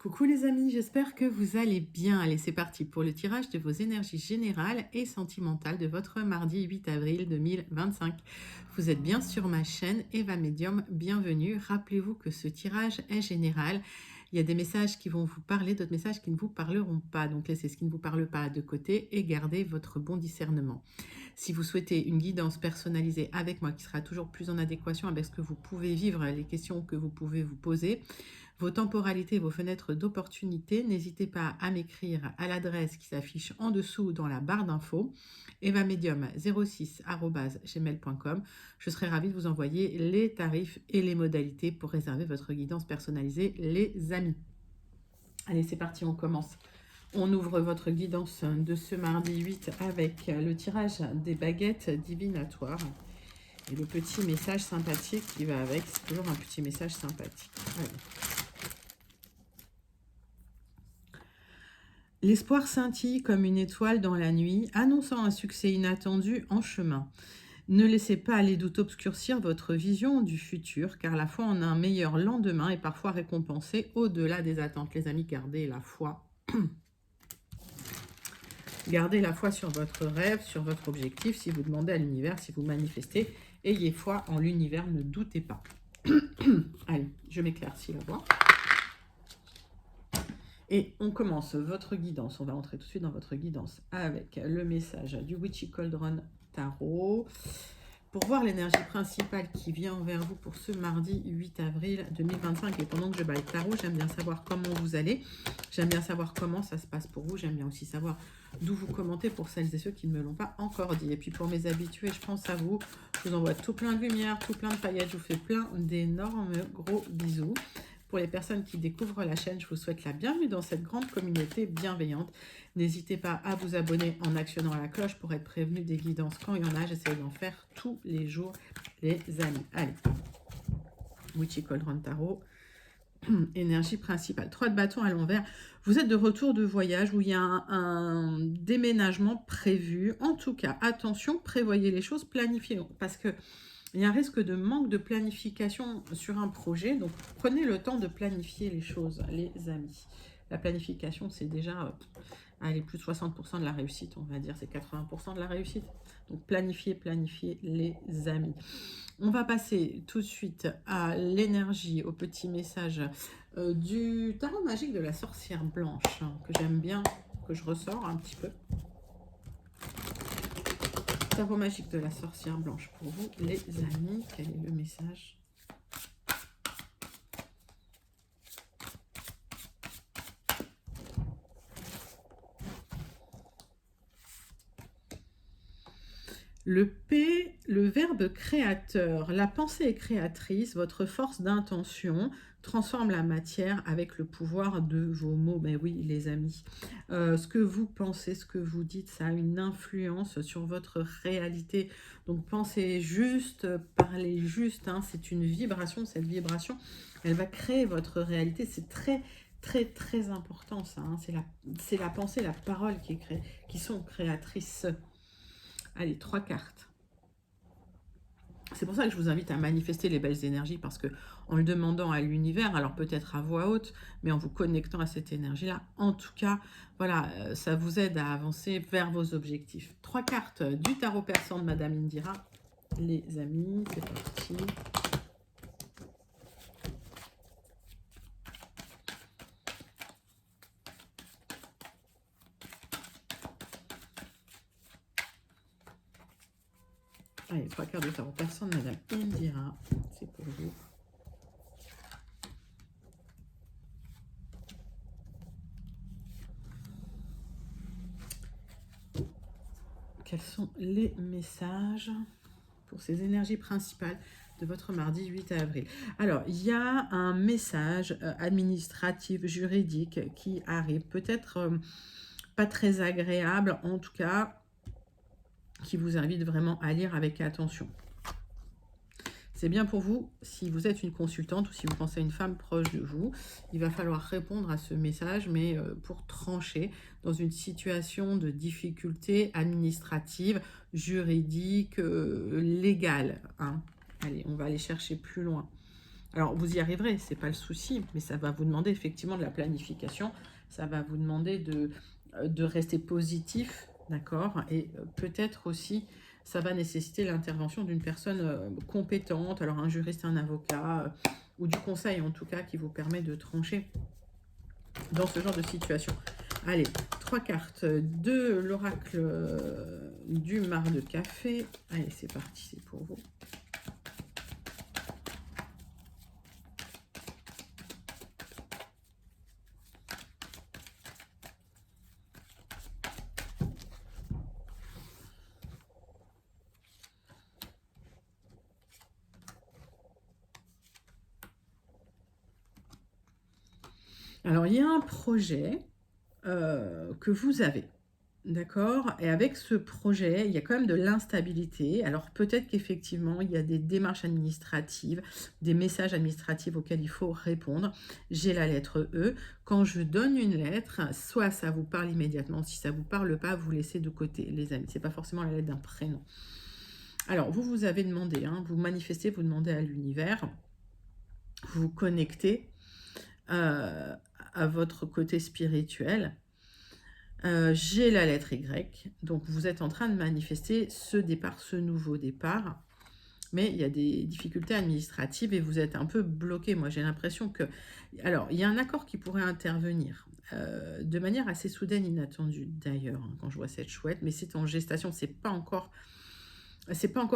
Coucou les amis, j'espère que vous allez bien. Allez, c'est parti pour le tirage de vos énergies générales et sentimentales de votre mardi 8 avril 2025. Vous êtes bien sur ma chaîne Eva Medium, bienvenue. Rappelez-vous que ce tirage est général. Il y a des messages qui vont vous parler, d'autres messages qui ne vous parleront pas. Donc laissez ce qui ne vous parle pas de côté et gardez votre bon discernement. Si vous souhaitez une guidance personnalisée avec moi qui sera toujours plus en adéquation avec ce que vous pouvez vivre, les questions que vous pouvez vous poser, vos temporalités, vos fenêtres d'opportunité, n'hésitez pas à m'écrire à l'adresse qui s'affiche en dessous dans la barre d'infos, evamedium06@gmail.com. Je serai ravie de vous envoyer les tarifs et les modalités pour réserver votre guidance personnalisée, les amis. Allez, c'est parti, on commence. On ouvre votre guidance de ce mardi 8 avec le tirage des baguettes divinatoires. Et le petit message sympathique qui va avec, c'est toujours un petit message sympathique. Allez. L'espoir scintille comme une étoile dans la nuit, annonçant un succès inattendu en chemin. Ne laissez pas les doutes obscurcir votre vision du futur, car la foi en un meilleur lendemain est parfois récompensée au-delà des attentes. Les amis, gardez la foi. Gardez la foi sur votre rêve, sur votre objectif. Si vous demandez à l'univers, si vous manifestez, ayez foi en l'univers, ne doutez pas. Allez, je m'éclaircis la voix. Et on commence votre guidance. On va entrer tout de suite dans votre guidance avec le message du Witchy Cauldron Tarot. Pour voir l'énergie principale qui vient vers vous pour ce mardi 8 avril 2025. Et pendant que je baille tarot, j'aime bien savoir comment vous allez. J'aime bien savoir comment ça se passe pour vous. J'aime bien aussi savoir d'où vous commentez pour celles et ceux qui ne me l'ont pas encore dit. Et puis pour mes habitués, je pense à vous. Je vous envoie tout plein de lumière, tout plein de paillettes. Je vous fais plein d'énormes gros bisous. Pour les personnes qui découvrent la chaîne, je vous souhaite la bienvenue dans cette grande communauté bienveillante. N'hésitez pas à vous abonner en actionnant la cloche pour être prévenu des guidances quand il y en a. J'essaie d'en faire tous les jours, les amis. Allez, Witchy Cauldron Tarot, énergie principale. 3 de bâton à l'envers. Vous êtes de retour de voyage où il y a un déménagement prévu. En tout cas, attention, prévoyez les choses, planifiez. Parce que il y a un risque de manque de planification sur un projet, donc prenez le temps de planifier les choses, les amis. La planification, c'est déjà allez, plus de 60% de la réussite, on va dire, c'est 80% de la réussite. Donc planifiez, planifiez les amis. On va passer tout de suite à l'énergie, au petit message du tarot magique de la sorcière blanche, que j'aime bien, que je ressors un petit peu. Tarot magique de la sorcière blanche pour vous, les amis. Quel est le message? Le verbe créateur, la pensée est créatrice, votre force d'intention transforme la matière avec le pouvoir de vos mots. Ben oui, les amis, ce que vous pensez, ce que vous dites, ça a une influence sur votre réalité. Donc pensez juste, parlez juste, hein, c'est une vibration, cette vibration, elle va créer votre réalité. C'est très, très, très important ça, hein. C'est la pensée, la parole qui sont créatrices. Allez, 3 cartes. C'est pour ça que je vous invite à manifester les belles énergies, parce que en le demandant à l'univers, alors peut-être à voix haute, mais en vous connectant à cette énergie-là, en tout cas, voilà, ça vous aide à avancer vers vos objectifs. 3 cartes du tarot persan de Madame Indira. Les amis, c'est parti. Allez, 3 cartes de tarot persan de Madame Indira, c'est pour vous. Quels sont les messages pour ces énergies principales de votre mardi 8 avril? Alors, il y a un message administratif, juridique qui arrive, peut-être pas très agréable, en tout cas, qui vous invite vraiment à lire avec attention. C'est bien pour vous si vous êtes une consultante ou si vous pensez à une femme proche de vous. Il va falloir répondre à ce message, mais pour trancher dans une situation de difficulté administrative, juridique, légale, hein. Allez, on va aller chercher plus loin. Alors, vous y arriverez, c'est pas le souci, mais ça va vous demander effectivement de la planification. Ça va vous demander de rester positif, d'accord? Et peut-être aussi, ça va nécessiter l'intervention d'une personne compétente, alors un juriste, un avocat, ou du conseil en tout cas, qui vous permet de trancher dans ce genre de situation. Allez, 3 cartes de l'oracle du mar de café. Allez, c'est parti, c'est pour vous. Alors, il y a un projet que vous avez, d'accord? Et avec ce projet, il y a quand même de l'instabilité. Alors, peut-être qu'effectivement, il y a des démarches administratives, des messages administratifs auxquels il faut répondre. J'ai la lettre E. Quand je donne une lettre, soit ça vous parle immédiatement, si ça ne vous parle pas, vous laissez de côté, les amis. Ce n'est pas forcément la lettre d'un prénom. Alors, vous avez demandé, hein, vous manifestez, vous demandez à l'univers, vous vous connectez à votre côté spirituel. J'ai la lettre Y, donc vous êtes en train de manifester ce départ, ce nouveau départ, mais il y a des difficultés administratives et vous êtes un peu bloqué. Moi, j'ai l'impression que... Alors, il y a un accord qui pourrait intervenir de manière assez soudaine, inattendue d'ailleurs, hein, quand je vois cette chouette, mais c'est en gestation, c'est pas encore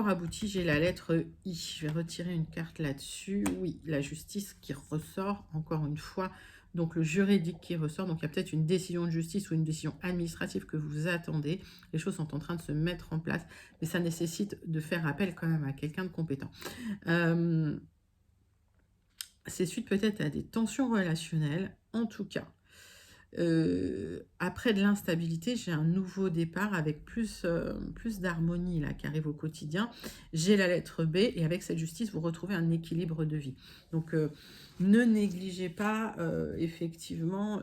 abouti. J'ai la lettre I. Je vais retirer une carte là-dessus. Oui, la justice qui ressort, encore une fois. Donc, le juridique qui ressort. Donc, il y a peut-être une décision de justice ou une décision administrative que vous attendez. Les choses sont en train de se mettre en place. Mais ça nécessite de faire appel quand même à quelqu'un de compétent. C'est suite peut-être à des tensions relationnelles. En tout cas, après de l'instabilité, j'ai un nouveau départ avec plus d'harmonie là qui arrive au quotidien. J'ai la lettre B et avec cette justice, vous retrouvez un équilibre de vie. Donc, ne négligez pas effectivement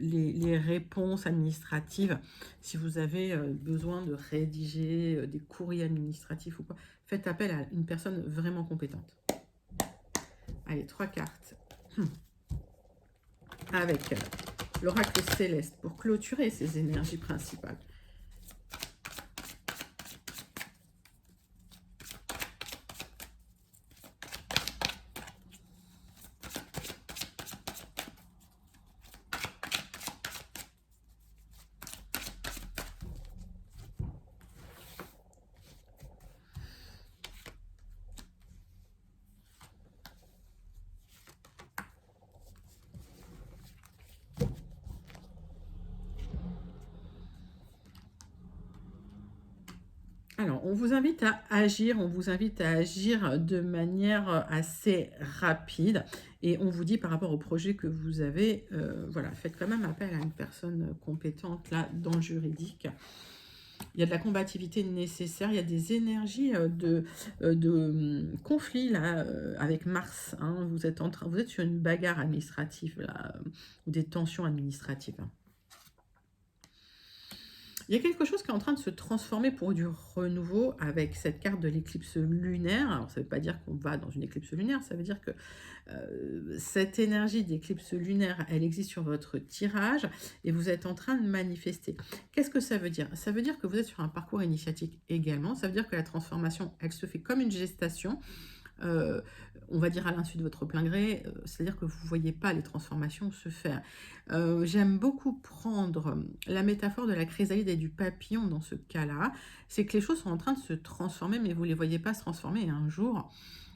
les réponses administratives. Si vous avez besoin de rédiger des courriers administratifs ou quoi, faites appel à une personne vraiment compétente. Allez, 3 cartes. Avec l'oracle céleste pour clôturer ces énergies principales. Alors, on vous invite à agir de manière assez rapide et on vous dit par rapport au projet que vous avez, voilà, faites quand même appel à une personne compétente là dans le juridique. Il y a de la combativité nécessaire, il y a des énergies de conflit là avec Mars, hein. Vous êtes sur une bagarre administrative là, ou des tensions administratives. Il y a quelque chose qui est en train de se transformer pour du renouveau avec cette carte de l'éclipse lunaire. Alors, ça ne veut pas dire qu'on va dans une éclipse lunaire, ça veut dire que cette énergie d'éclipse lunaire, elle existe sur votre tirage et vous êtes en train de manifester. Qu'est-ce que ça veut dire? Ça veut dire que vous êtes sur un parcours initiatique également. Ça veut dire que la transformation, elle se fait comme une gestation. On va dire à l'insu de votre plein gré, c'est-à-dire que vous ne voyez pas les transformations se faire. J'aime beaucoup prendre la métaphore de la chrysalide et du papillon dans ce cas-là. C'est que les choses sont en train de se transformer, mais vous ne les voyez pas se transformer. Et un jour,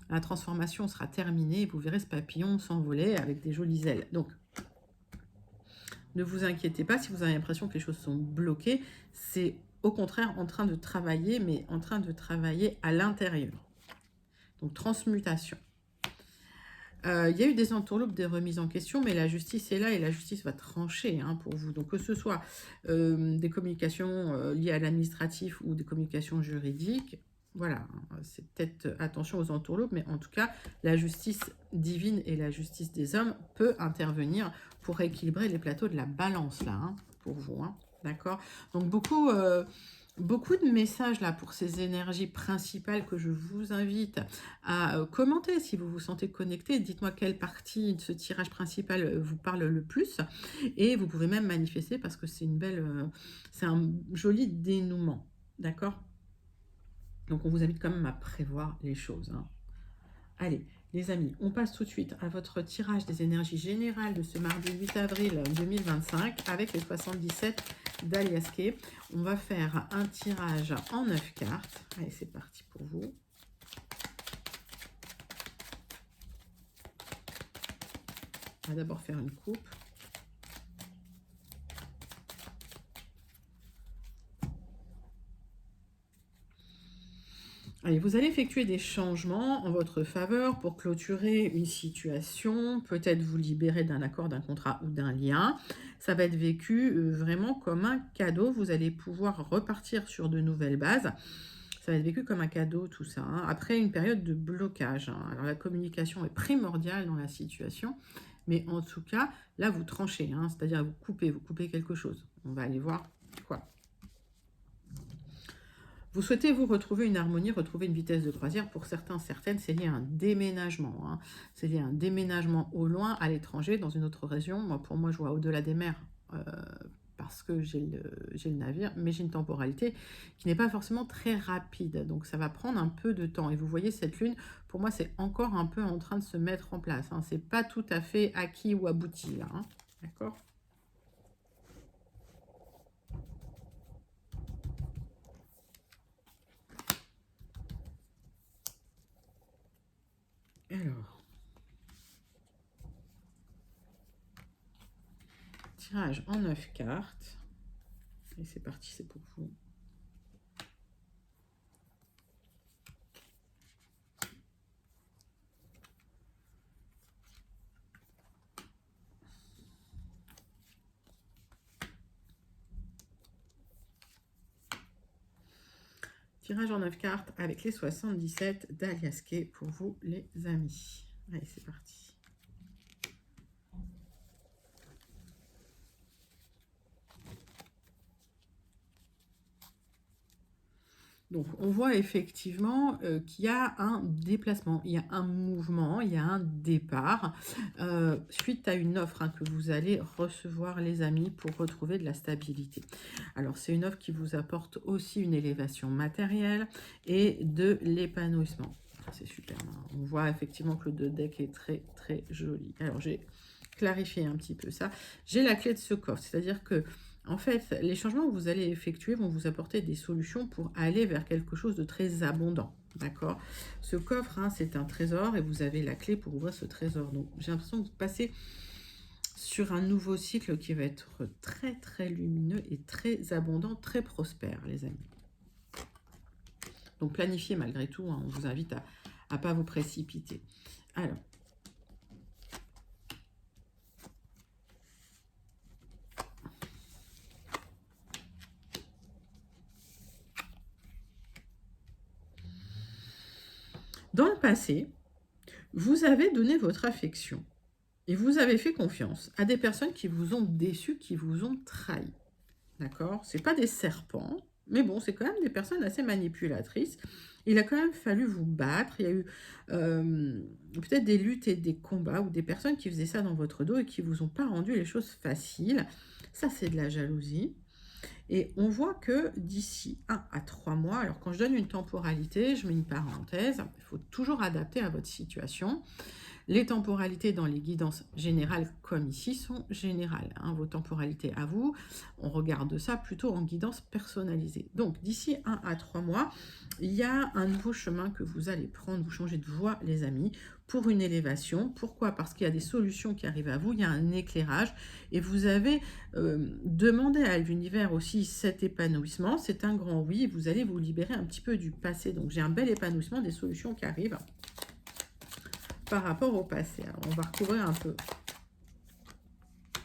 la transformation sera terminée et vous verrez ce papillon s'envoler avec des jolies ailes. Donc, ne vous inquiétez pas si vous avez l'impression que les choses sont bloquées. C'est au contraire en train de travailler, mais en train de travailler à l'intérieur. Donc, transmutation. Il y a eu des entourloupes, des remises en question, mais la justice est là et la justice va trancher hein, pour vous. Donc, que ce soit des communications liées à l'administratif ou des communications juridiques, voilà, c'est peut-être attention aux entourloupes, mais en tout cas, la justice divine et la justice des hommes peut intervenir pour équilibrer les plateaux de la balance, là, hein, pour vous, hein, d'accord? Donc, beaucoup Beaucoup de messages là pour ces énergies principales que je vous invite à commenter si vous vous sentez connecté. Dites-moi quelle partie de ce tirage principal vous parle le plus. Et vous pouvez même manifester parce que c'est une belle, c'est un joli dénouement. D'accord? Donc on vous invite quand même à prévoir les choses, hein. Allez, les amis, on passe tout de suite à votre tirage des énergies générales de ce mardi 8 avril 2025 avec les 77 d'Aliaské. On va faire un tirage en 9 cartes. Allez, c'est parti pour vous. On va d'abord faire une coupe. Allez, vous allez effectuer des changements en votre faveur pour clôturer une situation, peut-être vous libérer d'un accord, d'un contrat ou d'un lien. Ça va être vécu vraiment comme un cadeau. Vous allez pouvoir repartir sur de nouvelles bases. Ça va être vécu comme un cadeau, tout ça, hein, après une période de blocage, hein. Alors la communication est primordiale dans la situation, mais en tout cas, là, vous tranchez, hein, c'est-à-dire vous coupez quelque chose. On va aller voir quoi. Vous souhaitez vous retrouver une harmonie, retrouver une vitesse de croisière. Pour certains, certaines, c'est lié à un déménagement, hein. C'est lié à un déménagement au loin, à l'étranger, dans une autre région. Moi, pour moi, je vois au-delà des mers parce que j'ai le navire, mais j'ai une temporalité qui n'est pas forcément très rapide. Donc, ça va prendre un peu de temps. Et vous voyez, cette lune, pour moi, c'est encore un peu en train de se mettre en place, hein. C'est pas tout à fait acquis ou abouti, là, hein. D'accord ? Alors, tirage en 9 cartes. Et c'est parti, c'est pour vous. Tirage en 9 cartes avec les 77 d'Aliaské pour vous, les amis. Allez, c'est parti. Donc, on voit effectivement qu'il y a un déplacement, il y a un mouvement, il y a un départ suite à une offre, hein, que vous allez recevoir, les amis, pour retrouver de la stabilité. Alors, c'est une offre qui vous apporte aussi une élévation matérielle et de l'épanouissement. C'est super, hein. On voit effectivement que le deck est très, très joli. Alors, j'ai clarifié un petit peu ça. J'ai la clé de ce coffre, c'est-à-dire que en fait, les changements que vous allez effectuer vont vous apporter des solutions pour aller vers quelque chose de très abondant. D'accord? Ce coffre, hein, c'est un trésor et vous avez la clé pour ouvrir ce trésor. Donc, j'ai l'impression que vous passez sur un nouveau cycle qui va être très, très lumineux et très abondant, très prospère, les amis. Donc, planifiez malgré tout, hein, on vous invite à ne pas vous précipiter. Alors, dans le passé, vous avez donné votre affection et vous avez fait confiance à des personnes qui vous ont déçu, qui vous ont trahi. D'accord? C'est pas des serpents, mais bon, c'est quand même des personnes assez manipulatrices. Il a quand même fallu vous battre. Il y a eu peut-être des luttes et des combats ou des personnes qui faisaient ça dans votre dos et qui vous ont pas rendu les choses faciles. Ça, c'est de la jalousie. Et on voit que d'ici 1 à 3 mois, alors quand je donne une temporalité, je mets une parenthèse, il faut toujours adapter à votre situation. Les temporalités dans les guidances générales, comme ici, sont générales, hein. Vos temporalités à vous, on regarde ça plutôt en guidance personnalisée. Donc, d'ici 1 à 3 mois, il y a un nouveau chemin que vous allez prendre. Vous changez de voie, les amis, pour une élévation. Pourquoi? Parce qu'il y a des solutions qui arrivent à vous, il y a un éclairage, et vous avez demandé à l'univers aussi cet épanouissement. C'est un grand oui, et vous allez vous libérer un petit peu du passé. Donc, j'ai un bel épanouissement, des solutions qui arrivent par rapport au passé. Alors, on va recouvrir un peu.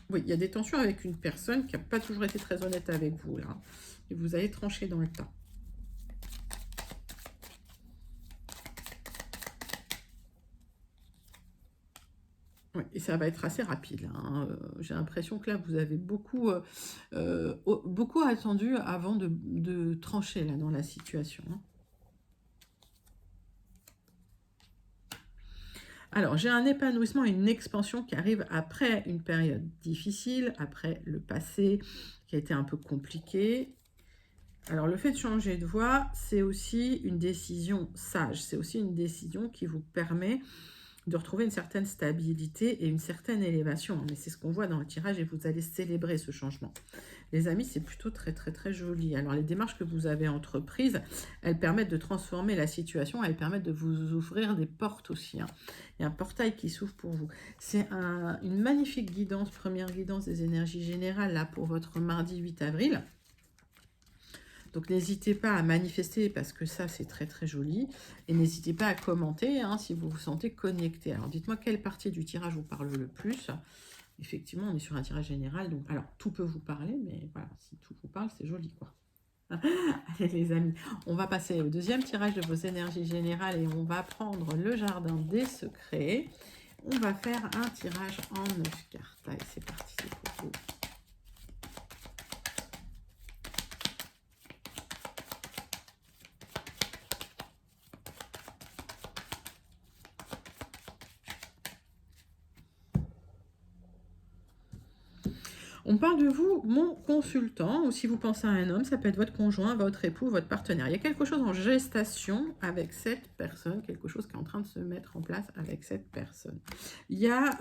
Oui, il y a des tensions avec une personne qui n'a pas toujours été très honnête avec vous, là. Et vous allez trancher dans le temps. Ouais, et ça va être assez rapide, là, hein. J'ai l'impression que là, vous avez beaucoup attendu avant de trancher là, dans la situation, hein. Alors, j'ai un épanouissement et une expansion qui arrivent après une période difficile, après le passé qui a été un peu compliqué. Alors, le fait de changer de voie, c'est aussi une décision sage. C'est aussi une décision qui vous permet de retrouver une certaine stabilité et une certaine élévation. Mais c'est ce qu'on voit dans le tirage et vous allez célébrer ce changement. Les amis, c'est plutôt très, très, très joli. Alors, les démarches que vous avez entreprises, elles permettent de transformer la situation, elles permettent de vous ouvrir des portes aussi, hein. Il y a un portail qui s'ouvre pour vous. C'est une magnifique guidance, première guidance des énergies générales, là, pour votre mardi 8 avril. Donc, n'hésitez pas à manifester parce que ça, c'est très, très joli. Et n'hésitez pas à commenter hein, si vous vous sentez connecté. Alors, dites-moi quelle partie du tirage vous parle le plus. Effectivement, on est sur un tirage général. Donc, alors, tout peut vous parler, mais voilà, si tout vous parle, c'est joli, quoi. Allez, les amis, on va passer au deuxième tirage de vos énergies générales et on va prendre le jardin des secrets. On va faire un tirage en 9 cartes. Allez, c'est parti, c'est pour vous. On parle de vous, mon consultant, ou si vous pensez à un homme, ça peut être votre conjoint, votre époux, votre partenaire. Il y a quelque chose en gestation avec cette personne, quelque chose qui est en train de se mettre en place avec cette personne. Il y a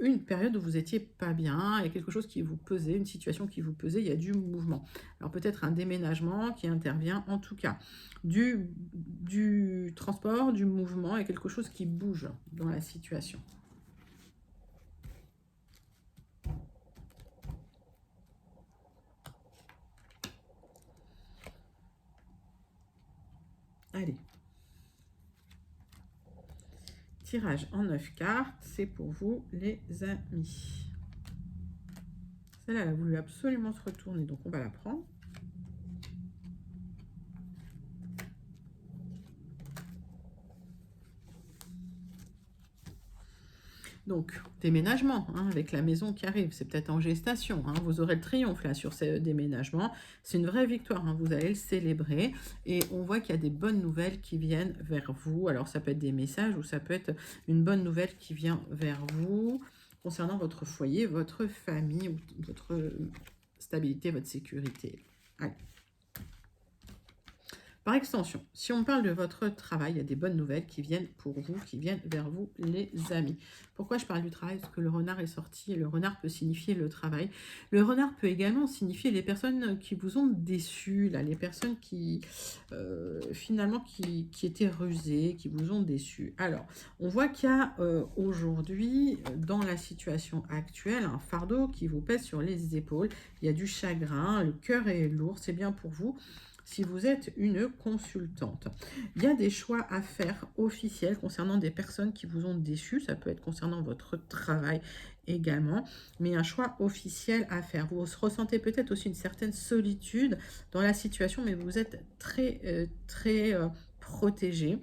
une période où vous n'étiez pas bien, il y a quelque chose qui vous pesait, une situation qui vous pesait, il y a du mouvement. Alors peut-être un déménagement qui intervient, en tout cas, du transport, du mouvement, et quelque chose qui bouge dans la situation. Allez. Tirage en 9 cartes, c'est pour vous les amis. Celle-là, elle a voulu absolument se retourner, donc on va la prendre. Donc, déménagement, hein, avec la maison qui arrive, c'est peut-être en gestation, hein, vous aurez le triomphe là sur ce déménagement, c'est une vraie victoire, hein, vous allez le célébrer, et on voit qu'il y a des bonnes nouvelles qui viennent vers vous, alors ça peut être des messages, ou ça peut être une bonne nouvelle qui vient vers vous, concernant votre foyer, votre famille, votre stabilité, votre sécurité. Allez. Par extension, si on parle de votre travail, il y a des bonnes nouvelles qui viennent pour vous, qui viennent vers vous, les amis. Pourquoi je parle du travail? Parce que le renard est sorti et le renard peut signifier le travail. Le renard peut également signifier les personnes qui vous ont déçus, là, les personnes qui, finalement, qui étaient rusées, qui vous ont déçus. Alors, on voit qu'il y a aujourd'hui, dans la situation actuelle, un fardeau qui vous pèse sur les épaules. Il y a du chagrin, le cœur est lourd, c'est bien pour vous. Si vous êtes une consultante, il y a des choix à faire officiels concernant des personnes qui vous ont déçu. Ça peut être concernant votre travail également, mais un choix officiel à faire. Vous ressentez peut-être aussi une certaine solitude dans la situation, mais vous êtes très protégé.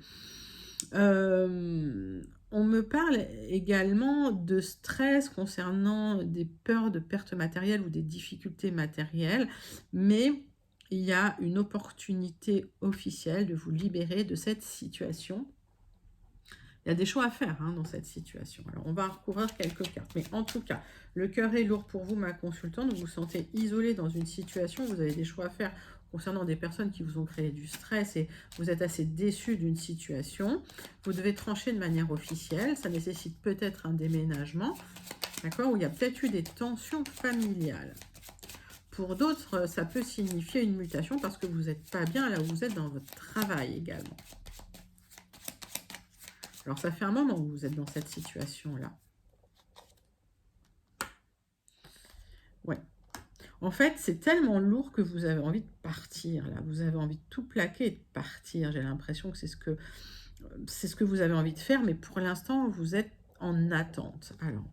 On me parle également de stress concernant des peurs de perte matérielle ou des difficultés matérielles, mais il y a une opportunité officielle de vous libérer de cette situation. Il y a des choix à faire hein, dans cette situation. Alors, on va recouvrir quelques cartes. Mais en tout cas, le cœur est lourd pour vous, ma consultante. Vous vous sentez isolé dans une situation. Vous avez des choix à faire concernant des personnes qui vous ont créé du stress et vous êtes assez déçu d'une situation. Vous devez trancher de manière officielle. Ça nécessite peut-être un déménagement, d'accord, où il y a peut-être eu des tensions familiales. Pour d'autres, ça peut signifier une mutation parce que vous n'êtes pas bien là où vous êtes dans votre travail également. Alors, ça fait un moment que vous êtes dans cette situation-là. Ouais. En fait, c'est tellement lourd que vous avez envie de partir, là. Vous avez envie de tout plaquer et de partir. J'ai l'impression que c'est ce que vous avez envie de faire, mais pour l'instant, vous êtes en attente. Alors,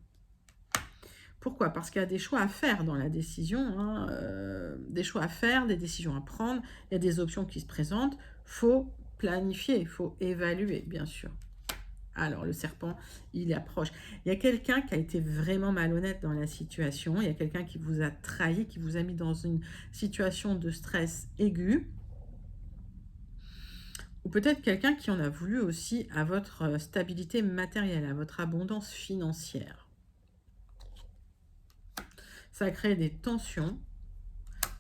pourquoi? Parce qu'il y a des choix à faire dans la décision, hein, des choix à faire, des décisions à prendre, il y a des options qui se présentent, il faut planifier, il faut évaluer, bien sûr. Alors, le serpent, il approche. Il y a quelqu'un qui a été vraiment malhonnête dans la situation. Il y a quelqu'un qui vous a trahi, qui vous a mis dans une situation de stress aigu. Ou peut-être quelqu'un qui en a voulu aussi à votre stabilité matérielle, à votre abondance financière. Ça a créé des tensions.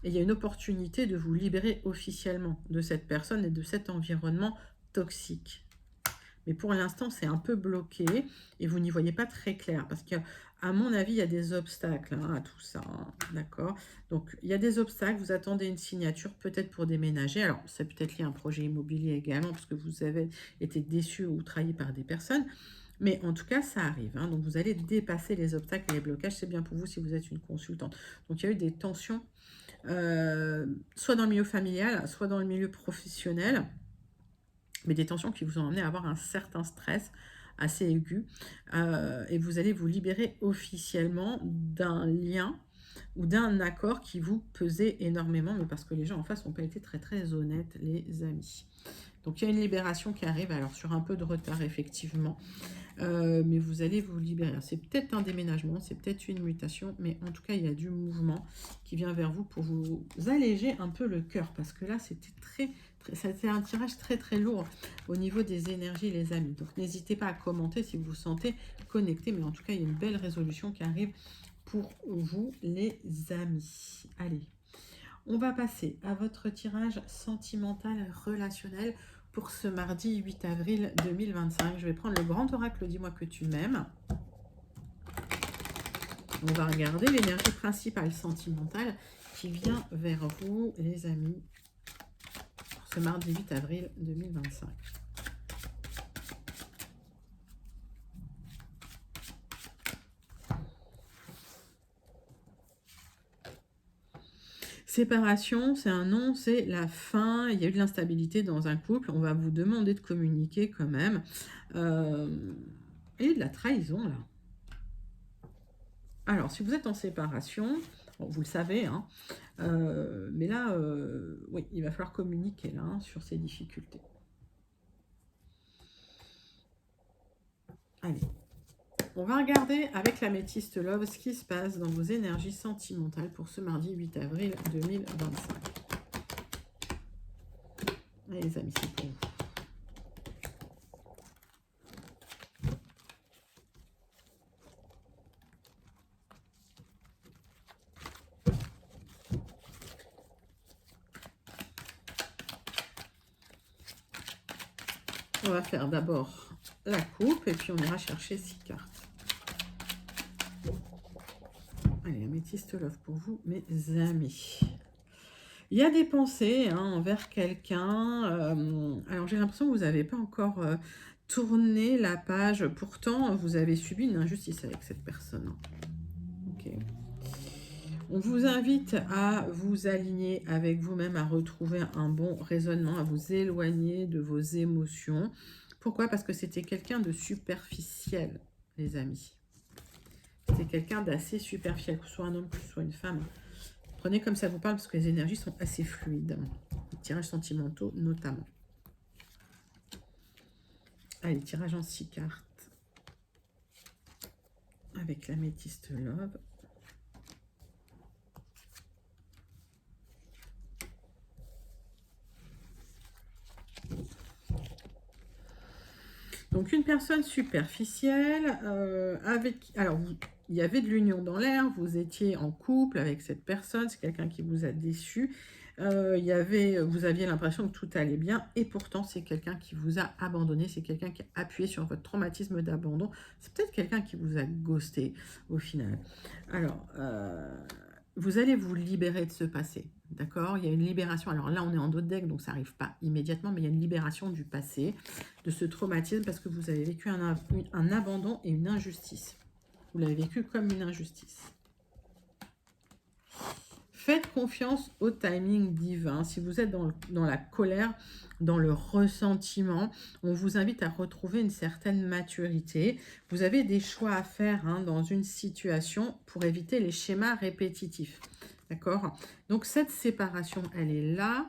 Et il y a une opportunité de vous libérer officiellement de cette personne et de cet environnement toxique. Mais pour l'instant, c'est un peu bloqué et vous n'y voyez pas très clair. Parce qu'à mon avis, il y a des obstacles à tout ça. D'accord? Donc, il y a des obstacles. Vous attendez une signature peut-être pour déménager. Alors, c'est peut-être lié à un projet immobilier également parce que vous avez été déçu ou trahi par des personnes. Mais en tout cas, ça arrive. Donc, vous allez dépasser les obstacles et les blocages. C'est bien pour vous si vous êtes une consultante. Donc, il y a eu des tensions, soit dans le milieu familial, soit dans le milieu professionnel. Mais des tensions qui vous ont amené à avoir un certain stress assez aigu. Et vous allez vous libérer officiellement d'un lien ou d'un accord qui vous pesait énormément, mais parce que les gens en face n'ont pas été très très honnêtes, les amis. Donc il y a une libération qui arrive, alors sur un peu de retard effectivement, mais vous allez vous libérer. C'est peut-être un déménagement, c'est peut-être une mutation, mais en tout cas il y a du mouvement qui vient vers vous pour vous alléger un peu le cœur, parce que là c'était c'était un tirage très très lourd au niveau des énergies, les amis. Donc n'hésitez pas à commenter si vous vous sentez connecté, mais en tout cas il y a une belle résolution qui arrive pour vous, les amis. Allez, on va passer à votre tirage sentimental relationnel pour ce mardi 8 avril 2025. Je vais prendre le grand oracle, dis-moi que tu m'aimes. On va regarder l'énergie principale sentimentale qui vient vers vous, les amis, pour ce mardi 8 avril 2025. Séparation, c'est un non, c'est la fin. Il y a eu de l'instabilité dans un couple. On va vous demander de communiquer quand même. Et de la trahison, là. Alors, si vous êtes en séparation, bon, vous le savez, hein, mais là, oui, il va falloir communiquer là, sur ces difficultés. Allez. On va regarder avec l'améthyste Love ce qui se passe dans vos énergies sentimentales pour ce mardi 8 avril 2025. Allez les amis, c'est pour vous. On va faire d'abord la coupe et puis on ira chercher 6 cartes. Allez, améthyste Love pour vous, mes amis. Il y a des pensées envers quelqu'un. Alors, j'ai l'impression que vous n'avez pas encore tourné la page. Pourtant, vous avez subi une injustice avec cette personne. Ok. On vous invite à vous aligner avec vous-même, à retrouver un bon raisonnement, à vous éloigner de vos émotions. Pourquoi? Parce que c'était quelqu'un de superficiel, les amis. C'était quelqu'un d'assez superficiel, que ce soit un homme, que ce soit une femme. Prenez comme ça vous parle, parce que les énergies sont assez fluides. Les tirages sentimentaux, notamment. Allez, tirage en 6 cartes. Avec l'améthyste Love. Donc, une personne superficielle, alors, il y avait de l'union dans l'air, vous étiez en couple avec cette personne, c'est quelqu'un qui vous a déçu, vous aviez l'impression que tout allait bien, et pourtant, c'est quelqu'un qui vous a abandonné, c'est quelqu'un qui a appuyé sur votre traumatisme d'abandon, c'est peut-être quelqu'un qui vous a ghosté, au final. Alors, vous allez vous libérer de ce passé, d'accord? Il y a une libération. Alors là, on est en dos de deck, donc ça n'arrive pas immédiatement, mais il y a une libération du passé, de ce traumatisme, parce que vous avez vécu un abandon et une injustice. Vous l'avez vécu comme une injustice. Faites confiance au timing divin. Si vous êtes dans la colère, dans le ressentiment, on vous invite à retrouver une certaine maturité. Vous avez des choix à faire dans une situation pour éviter les schémas répétitifs. D'accord? Donc, cette séparation, elle est là.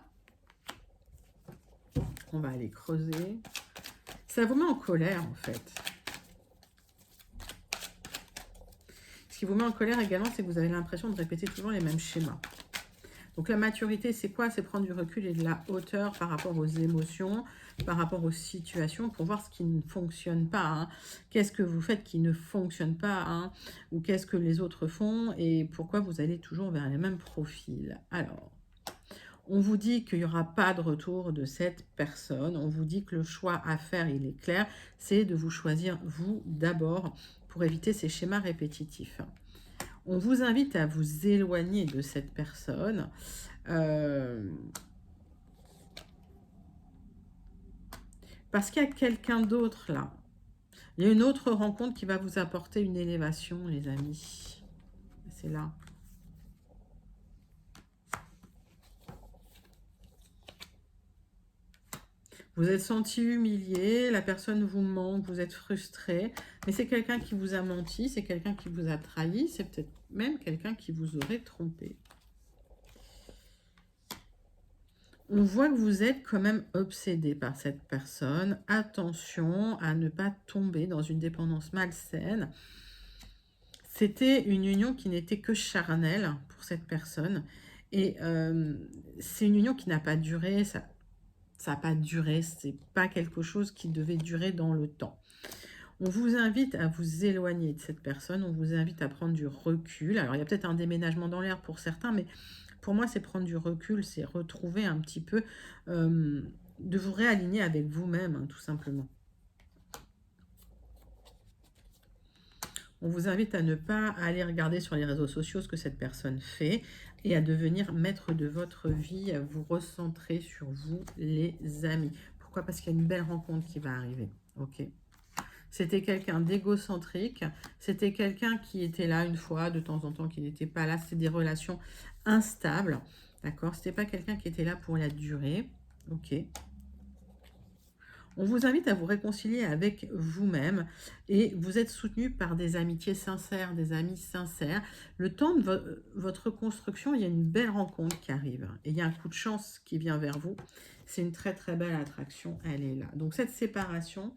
On va aller creuser. Ça vous met en colère, en fait. Ce qui vous met en colère également, c'est que vous avez l'impression de répéter toujours les mêmes schémas. Donc la maturité, c'est quoi? C'est prendre du recul et de la hauteur par rapport aux émotions, par rapport aux situations, pour voir ce qui ne fonctionne pas. Hein. Qu'est-ce que vous faites qui ne fonctionne pas, hein, ou qu'est-ce que les autres font, et pourquoi vous allez toujours vers les mêmes profils. Alors, on vous dit qu'il n'y aura pas de retour de cette personne. On vous dit que le choix à faire, il est clair, c'est de vous choisir vous d'abord pour éviter ces schémas répétitifs. On vous invite à vous éloigner de cette personne. Parce qu'il y a quelqu'un d'autre là. Il y a une autre rencontre qui va vous apporter une élévation, les amis. C'est là. Vous êtes senti humilié, la personne vous manque, vous êtes frustré, mais c'est quelqu'un qui vous a menti, c'est quelqu'un qui vous a trahi, c'est peut-être même quelqu'un qui vous aurait trompé. On voit que vous êtes quand même obsédé par cette personne. Attention à ne pas tomber dans une dépendance malsaine. C'était une union qui n'était que charnelle pour cette personne. Et c'est une union qui n'a pas duré, ça n'a pas duré, c'est pas quelque chose qui devait durer dans le temps. On vous invite à vous éloigner de cette personne, on vous invite à prendre du recul. Alors, il y a peut-être un déménagement dans l'air pour certains, mais pour moi, c'est prendre du recul, c'est retrouver un petit peu, de vous réaligner avec vous-même, hein, tout simplement. On vous invite à ne pas aller regarder sur les réseaux sociaux ce que cette personne fait et à devenir maître de votre vie, à vous recentrer sur vous, les amis. Pourquoi? Parce qu'il y a une belle rencontre qui va arriver. Ok. C'était quelqu'un d'égocentrique, c'était quelqu'un qui était là une fois, de temps en temps, qui n'était pas là. C'est des relations instables, d'accord? C'était pas quelqu'un qui était là pour la durée. Ok. On vous invite à vous réconcilier avec vous-même et vous êtes soutenu par des amitiés sincères, des amis sincères. Le temps de votre construction, il y a une belle rencontre qui arrive et il y a un coup de chance qui vient vers vous. C'est une très très belle attraction, elle est là. Donc cette séparation,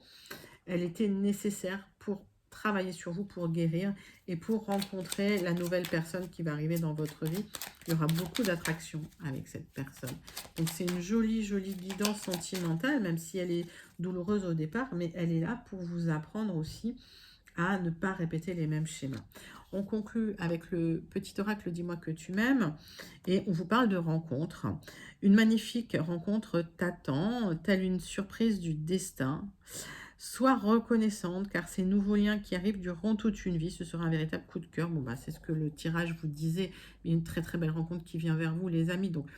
elle était nécessaire pour travailler sur vous, pour guérir et pour rencontrer la nouvelle personne qui va arriver dans votre vie. Il y aura beaucoup d'attraction avec cette personne. Donc c'est une jolie, jolie guidance sentimentale, même si elle est douloureuse au départ, mais elle est là pour vous apprendre aussi à ne pas répéter les mêmes schémas. On conclut avec le petit oracle « Dis-moi que tu m'aimes » et on vous parle de rencontre. Une magnifique rencontre t'attend, telle une surprise du destin. Sois reconnaissante car ces nouveaux liens qui arrivent dureront toute une vie. Ce sera un véritable coup de cœur. Bon, bah, c'est ce que le tirage vous disait. Il y a une très très belle rencontre qui vient vers vous, les amis. Donc,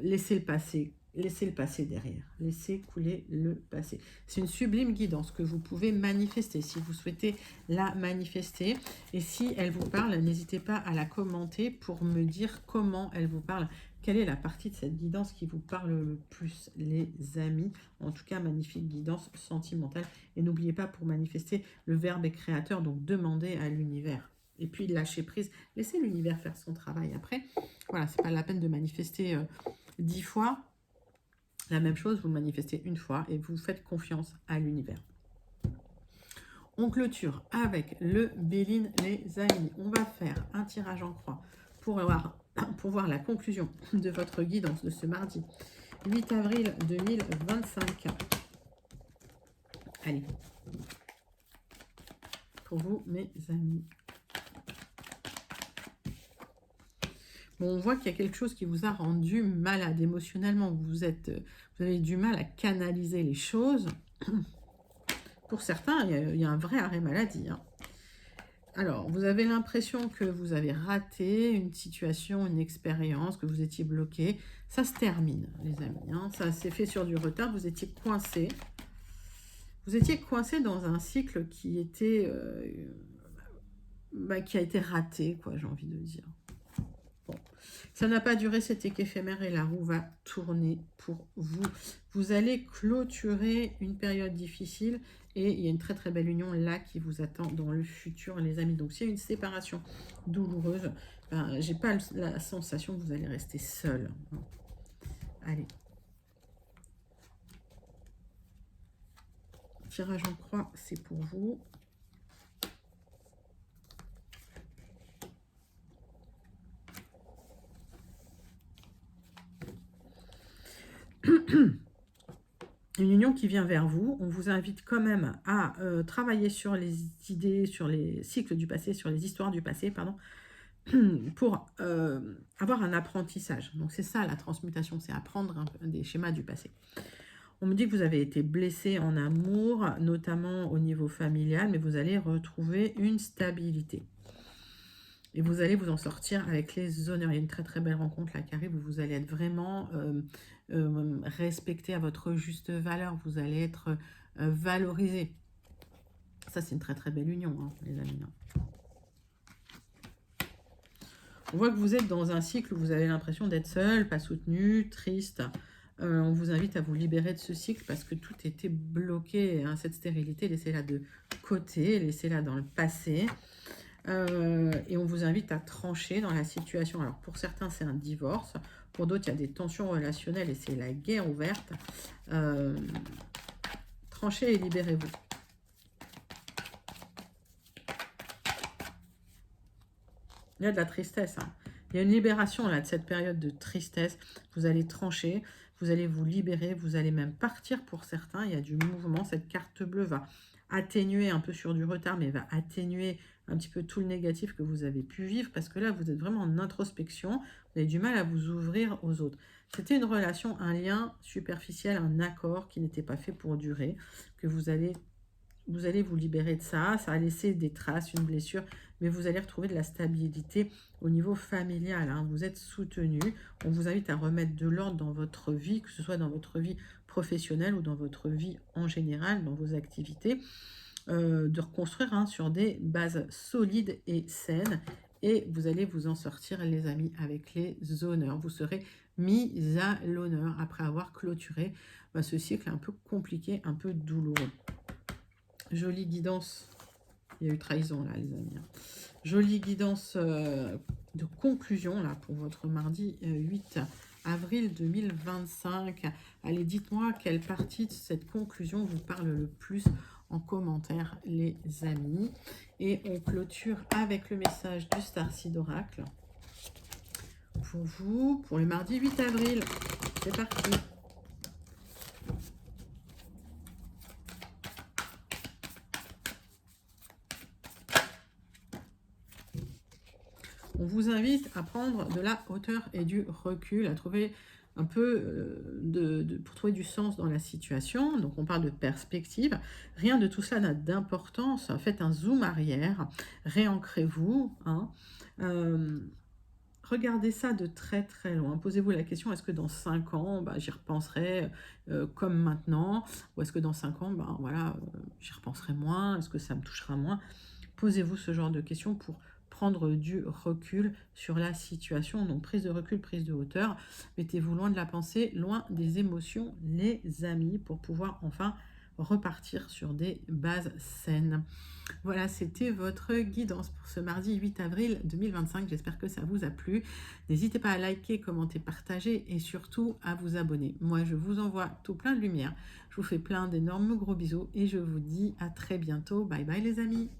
laissez le passé. Laissez le passé derrière. Laissez couler le passé. C'est une sublime guidance que vous pouvez manifester si vous souhaitez la manifester. Et si elle vous parle, n'hésitez pas à la commenter pour me dire comment elle vous parle. Quelle est la partie de cette guidance qui vous parle le plus, les amis? En tout cas, magnifique guidance sentimentale. Et n'oubliez pas, pour manifester, le verbe est créateur, donc demandez à l'univers. Et puis, lâchez prise. Laissez l'univers faire son travail. Après, voilà, c'est pas la peine de manifester 10 fois. La même chose, vous le manifestez une fois et vous faites confiance à l'univers. On clôture avec le Béline, les amis. On va faire un tirage en croix pour voir la conclusion de votre guidance de ce mardi 8 avril 2025. Allez, pour vous, mes amis. Bon, on voit qu'il y a quelque chose qui vous a rendu malade émotionnellement. Vous avez du mal à canaliser les choses. Pour certains, il y a un vrai arrêt maladie. Hein. Alors, vous avez l'impression que vous avez raté une situation, une expérience, que vous étiez bloqué. Ça se termine, les amis. Hein. Ça s'est fait sur du retard. Vous étiez coincé. Vous étiez coincé dans un cycle qui était, qui a été raté, quoi, j'ai envie de dire. Bon. Ça n'a pas duré, c'était qu'éphémère et la roue va tourner pour vous. Vous allez clôturer une période difficile et il y a une très très belle union là qui vous attend dans le futur, les amis. Donc s'il y a une séparation douloureuse, ben, j'ai pas la sensation que vous allez rester seul. Allez. tirage en croix, c'est pour vous. Une union qui vient vers vous. On vous invite quand même à travailler sur les idées, sur les cycles du passé, sur les histoires du passé, pardon, pour avoir un apprentissage. Donc c'est ça la transmutation, c'est apprendre des schémas du passé. On me dit que vous avez été blessé en amour, notamment au niveau familial, mais vous allez retrouver une stabilité. Et vous allez vous en sortir avec les honneurs. Il y a une très très belle rencontre là qui arrive où vous allez être vraiment respecté à votre juste valeur. Vous allez être valorisé. Ça, c'est une très très belle union, hein, les amis. On voit que vous êtes dans un cycle où vous avez l'impression d'être seul, pas soutenu, triste. On vous invite à vous libérer de ce cycle parce que tout était bloqué. Hein, cette stérilité, laissez-la de côté, laissez-la dans le passé. Et on vous invite à trancher dans la situation. Alors pour certains c'est un divorce, pour d'autres il y a des tensions relationnelles et c'est la guerre ouverte. Tranchez et libérez-vous. Il y a de la tristesse, hein. Il y a une libération là de cette période de tristesse. Vous allez trancher, vous allez vous libérer, vous allez même partir pour certains. Il y a du mouvement, cette carte bleue va atténuer un peu sur du retard, mais va atténuer un petit peu tout le négatif que vous avez pu vivre, parce que là, vous êtes vraiment en introspection, vous avez du mal à vous ouvrir aux autres. C'était une relation, un lien superficiel, un accord qui n'était pas fait pour durer, que vous allez vous libérer de ça, ça a laissé des traces, une blessure, mais vous allez retrouver de la stabilité au niveau familial, hein. Vous êtes soutenu, on vous invite à remettre de l'ordre dans votre vie, que ce soit dans votre vie professionnelle ou dans votre vie en général, dans vos activités, de reconstruire, hein, sur des bases solides et saines, et vous allez vous en sortir, les amis, avec les honneurs. Vous serez mis à l'honneur après avoir clôturé ce cycle un peu compliqué, un peu douloureux. Jolie guidance. Il y a eu trahison là, les amis. Jolie guidance de conclusion là pour votre mardi 8 avril 2025. Allez, dites-moi quelle partie de cette conclusion vous parle le plus en commentaire, les amis. Et on clôture avec le message du Starseed Oracle pour vous, pour le mardi 8 avril. C'est parti. On vous invite à prendre de la hauteur et du recul, à trouver un peu pour trouver du sens dans la situation. Donc on parle de perspective. Rien de tout cela n'a d'importance. Faites un zoom arrière, réancrez-vous, hein. Regardez ça de très très loin. Posez-vous la question, est-ce que dans 5 ans, j'y repenserai comme maintenant? Ou est-ce que dans 5 ans, voilà, j'y repenserai moins? Est-ce que ça me touchera moins? Posez-vous ce genre de questions pour prendre du recul sur la situation. Donc prise de recul, prise de hauteur. Mettez-vous loin de la pensée, loin des émotions, les amis, pour pouvoir enfin repartir sur des bases saines. Voilà, c'était votre guidance pour ce mardi 8 avril 2025. J'espère que ça vous a plu. N'hésitez pas à liker, commenter, partager et surtout à vous abonner. Moi, je vous envoie tout plein de lumière. Je vous fais plein d'énormes gros bisous et je vous dis à très bientôt. Bye bye les amis.